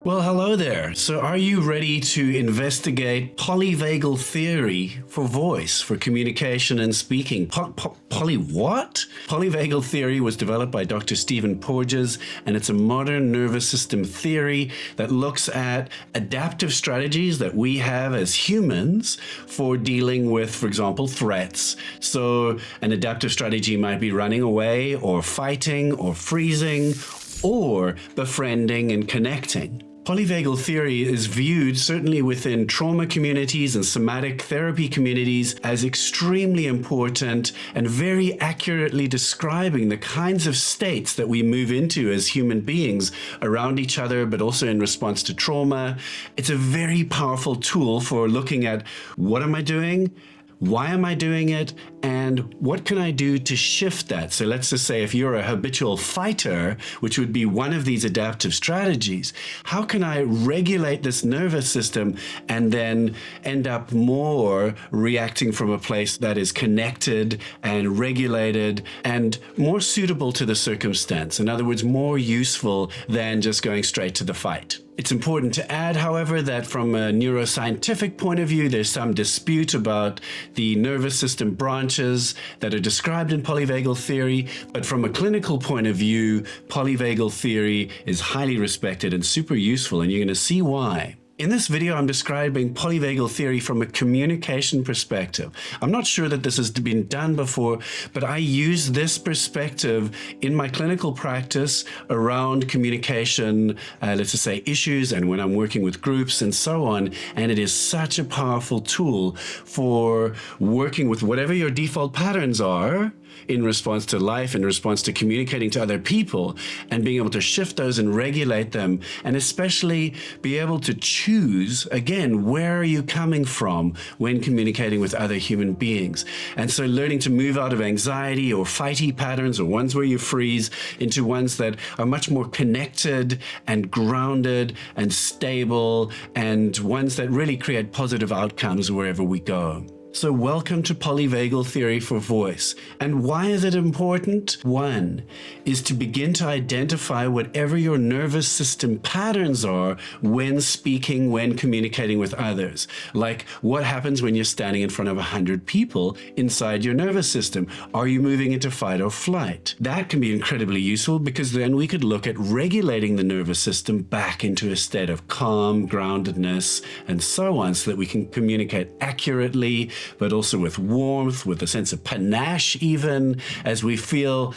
Well, hello there. So are you ready to investigate polyvagal theory for voice, for communication and speaking? What? Polyvagal theory was developed by Dr. Stephen Porges, and it's a modern nervous system theory that looks at adaptive strategies that we have as humans for dealing with, for example, threats. So an adaptive strategy might be running away or fighting or freezing or befriending and connecting. Polyvagal theory is viewed, certainly within trauma communities and somatic therapy communities, as extremely important and very accurately describing the kinds of states that we move into as human beings around each other, but also in response to trauma. It's a very powerful tool for looking at what am I doing? Why am I doing it? And what can I do to shift that? So let's just say if you're a habitual fighter, which would be one of these adaptive strategies, how can I regulate this nervous system and then end up more reacting from a place that is connected and regulated and more suitable to the circumstance? In other words, more useful than just going straight to the fight. It's important to add, however, that from a neuroscientific point of view, there's some dispute about the nervous system branches that are described in polyvagal theory. But from a clinical point of view, polyvagal theory is highly respected and super useful, and you're going to see why. In this video, I'm describing polyvagal theory from a communication perspective. I'm not sure that this has been done before, but I use this perspective in my clinical practice around communication, let's just say issues, and when I'm working with groups and so on. And it is such a powerful tool for working with whatever your default patterns are in response to life, in response to communicating to other people, and being able to shift those and regulate them, and especially be able to choose, again, where are you coming from when communicating with other human beings? And so learning to move out of anxiety or fighty patterns or ones where you freeze into ones that are much more connected and grounded and stable, and ones that really create positive outcomes wherever we go. So welcome to polyvagal theory for voice. And why is it important? One is to begin to identify whatever your nervous system patterns are when speaking, when communicating with others. Like what happens when you're standing in front of 100 people inside your nervous system? Are you moving into fight or flight? That can be incredibly useful because then we could look at regulating the nervous system back into a state of calm, groundedness, and so on, so that we can communicate accurately, but also with warmth, with a sense of panache even, as we feel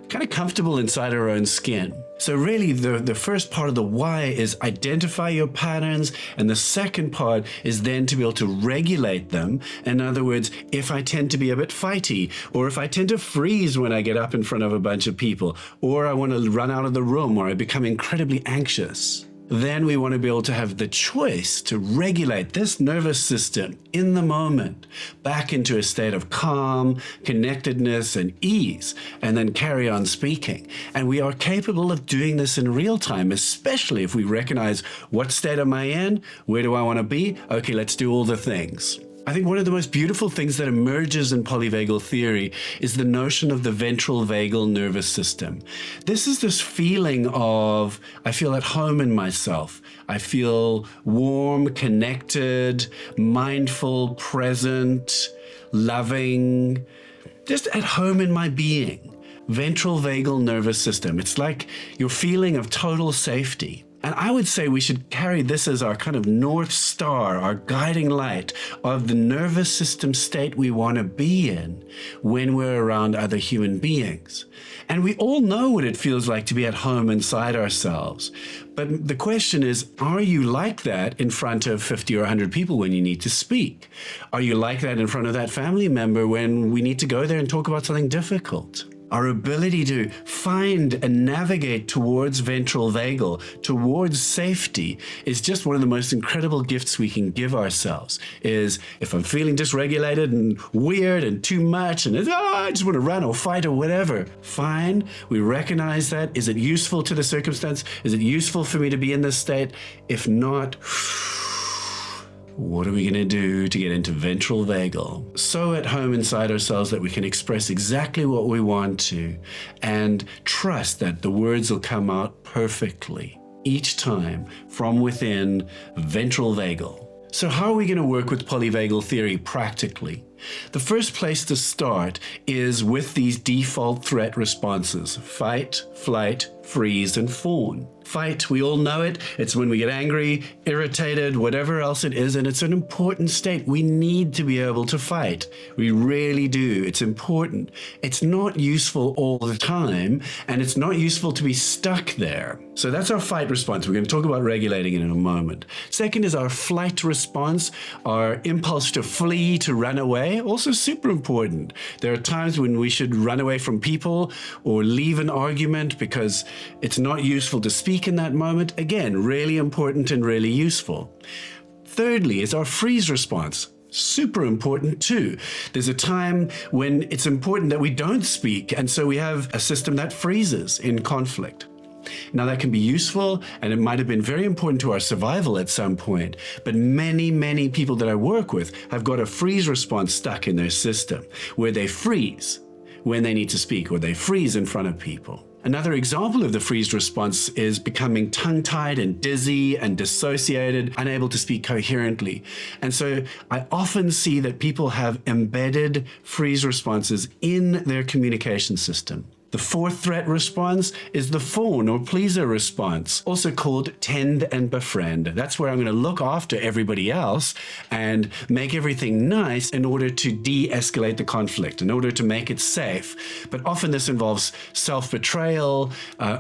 kind of comfortable inside our own skin. So really the first part of the why is identify your patterns, and the second part is then to be able to regulate them. In other words, if I tend to be a bit fighty, or if I tend to freeze when I get up in front of a bunch of people, or I want to run out of the room, or I become incredibly anxious, then we want to be able to have the choice to regulate this nervous system in the moment back into a state of calm, connectedness, and ease, and then carry on speaking. And we are capable of doing this in real time, especially if we recognize what state am I in, where do I want to be? Okay, let's do all the things. I think one of the most beautiful things that emerges in polyvagal theory is the notion of the ventral vagal nervous system. This is this feeling of, I feel at home in myself. I feel warm, connected, mindful, present, loving, just at home in my being. Ventral vagal nervous system. It's like your feeling of total safety. And I would say we should carry this as our kind of North Star, our guiding light of the nervous system state we want to be in when we're around other human beings. And we all know what it feels like to be at home inside ourselves. But the question is, are you like that in front of 50 or 100 people when you need to speak? Are you like that in front of that family member when we need to go there and talk about something difficult? Our ability to find and navigate towards ventral vagal, towards safety, is just one of the most incredible gifts we can give ourselves. Is if I'm feeling dysregulated and weird and too much and I just want to run or fight or whatever, fine, we recognize that. Is it useful to the circumstance? Is it useful for me to be in this state? If not, what are we going to do to get into ventral vagal? So at home inside ourselves that we can express exactly what we want to and trust that the words will come out perfectly. each time from within ventral vagal. So how are we going to work with polyvagal theory practically? The first place to start is with these default threat responses: fight, flight, freeze, and fawn. Fight, we all know it. It's when we get angry, irritated, whatever else it is, and it's an important state. We need to be able to fight. We really do. It's important. It's not useful all the time, and it's not useful to be stuck there. So that's our fight response. We're going to talk about regulating it in a moment. Second is our flight response, our impulse to flee, to run away. Also super important. There are times when we should run away from people or leave an argument because it's not useful to speak in that moment. Again, really important and really useful. Thirdly is our freeze response. Super important too. There's a time when it's important that we don't speak, and so we have a system that freezes in conflict. Now that can be useful, and it might have been very important to our survival at some point, but many people that I work with have got a freeze response stuck in their system, where they freeze when they need to speak, or they freeze in front of people. Another example of the freeze response is becoming tongue-tied and dizzy and dissociated, unable to speak coherently. And so I often see that people have embedded freeze responses in their communication system. The fourth threat response is the fawn or pleaser response, also called tend and befriend. That's where I'm going to look after everybody else and make everything nice in order to de-escalate the conflict, in order to make it safe. But often this involves self-betrayal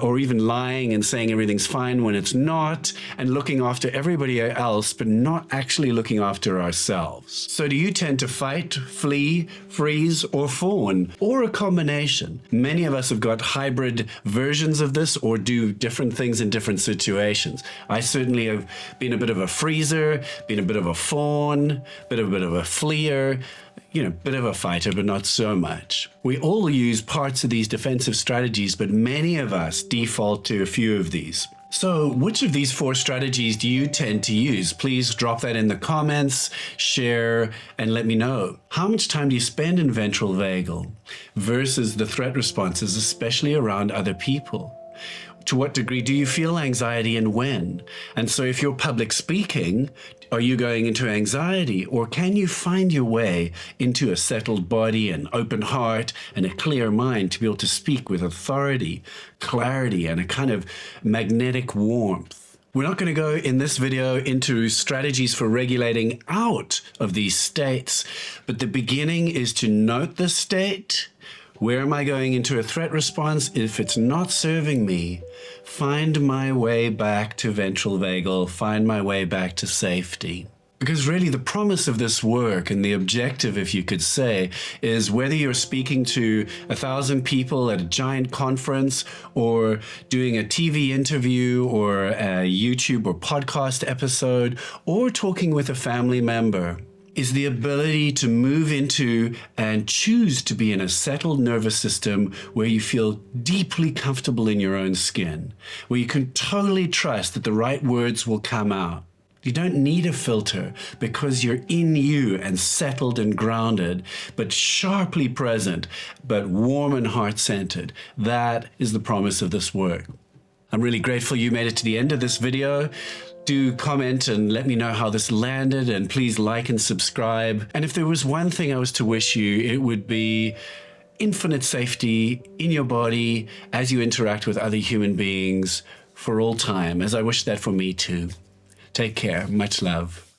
or even lying and saying everything's fine when it's not, and looking after everybody else, but not actually looking after ourselves. So do you tend to fight, flee, freeze, or fawn, or a combination? Many of us have got hybrid versions of this or do different things in different situations. I certainly have been a bit of a freezer, been a bit of a fawn, bit of a fleer, bit of a fighter, but not so much. We all use parts of these defensive strategies, but many of us default to a few of these. So which of these four strategies do you tend to use? Please drop that in the comments, share, and let me know. How much time do you spend in ventral vagal versus the threat responses, especially around other people? To what degree do you feel anxiety and when? And so if you're public speaking, are you going into anxiety, or can you find your way into a settled body, an open heart, and a clear mind to be able to speak with authority, clarity, and a kind of magnetic warmth? We're not going to go in this video into strategies for regulating out of these states, but the beginning is to note the state. Where am I going into a threat response? If it's not serving me, find my way back to ventral vagal, find my way back to safety. Because really the promise of this work, and the objective, if you could say, is whether you're speaking to 1,000 people at a giant conference, or doing a TV interview, or a YouTube or podcast episode, or talking with a family member, is the ability to move into and choose to be in a settled nervous system where you feel deeply comfortable in your own skin, where you can totally trust that the right words will come out. You don't need a filter because you're in you and settled and grounded, but sharply present, but warm and heart-centered. That is the promise of this work. I'm really grateful you made it to the end of this video. Do comment and let me know how this landed, and please like and subscribe. And if there was one thing I was to wish you, it would be infinite safety in your body as you interact with other human beings for all time, as I wish that for me too. Take care. Much love.